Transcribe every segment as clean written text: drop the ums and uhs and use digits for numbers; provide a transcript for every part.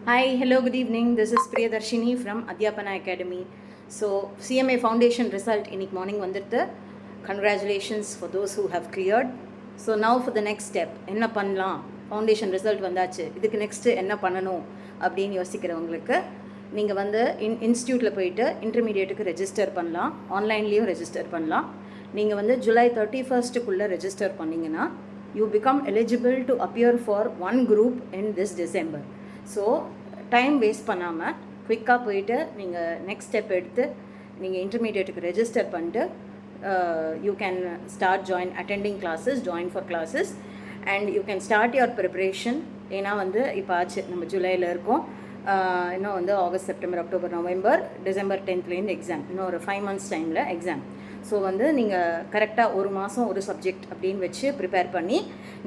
Hi, hello, good evening. This is Priyadarshini from Adhyapana Academy. So, CMA Foundation result in the morning vandirthu. Congratulations for those who have cleared. So, now for the next step. Enna pannalam? Foundation result vandachu. Idhukku next enna pananum அப்படினு யோசிக்கிறவங்களுக்கு நீங்க வந்து இன்ஸ்டிடியூட்ல போயிட்டு இன்டர்மீடியேட்டுக்கு register பண்ணலாம். ஆன்லைன்லயும் register பண்ணலாம். நீங்க வந்து July 31st குள்ள register பண்ணீங்கன்னா you become eligible to appear for one group in this December. So time waste பண்ணாமல் குயிக்காக போயிட்டு நீங்கள் நெக்ஸ்ட் ஸ்டெப் எடுத்து நீங்கள் இன்டர்மீடியேட்டுக்கு ரெஜிஸ்டர் பண்ணிட்டு you can start attending classes, join for classes and you can start your preparation. ஏன்னா வந்து இப்போ ஆச்சு, நம்ம ஜூலையில் இருக்கோம், இன்னும் வந்து August, September, October, November, December 10th exam, இன்னும் ஒரு 5 months டைமில் எக்ஸாம். ஸோ வந்து நீங்கள் கரெக்டாக ஒரு மாதம் ஒரு சப்ஜெக்ட் அப்படின்னு வச்சு ப்ரிப்பேர் பண்ணி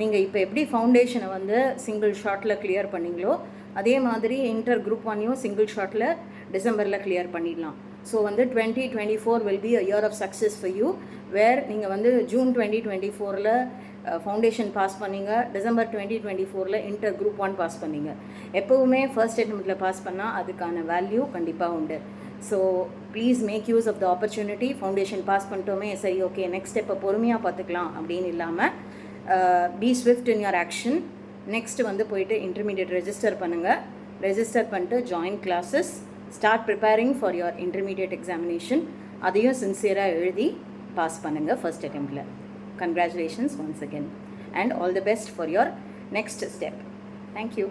நீங்கள் இப்போ எப்படி ஃபவுண்டேஷனை வந்து சிங்கிள் ஷார்ட்டில் கிளியர் பண்ணிங்களோ அதே மாதிரி இன்டர் குரூப் 1 சிங்கிள் ஷார்ட்டில் டிசம்பரில் கிளியர் பண்ணிடலாம். ஸோ வந்து 2024 வில் be a year of success for you, where நீங்கள் வந்து ஜூன் 2024 ஃபவுண்டேஷன் பாஸ் பண்ணிங்க, டிசம்பர் 2024 இன்டர் குரூப் 1 பாஸ் பண்ணிங்க. எப்போவுமே ஃபர்ஸ்ட் அட்டெம்ப்டில் பாஸ் பண்ணால் அதுக்கான வேல்யூ கண்டிப்பாக உண்டு. So please make use of the opportunity. Foundation pass பண்ணிட்டோமே, சரி ஓகே நெக்ஸ்ட் ஸ்டெப்பை பொறுமையாக பார்த்துக்கலாம் அப்படின்னு இல்லாமல் be swift in your action. Next வந்து போயிட்டு இன்டர்மீடியேட் ரெஜிஸ்டர் பண்ணுங்கள். ரெஜிஸ்டர் பண்ணிட்டு join classes, start preparing for your intermediate examination. அதையும் சின்சியராக எழுதி பாஸ் பண்ணுங்கள் ஃபர்ஸ்ட் அட்டெம்ப்டில். Congratulations once again and all the best for your next step. Thank you.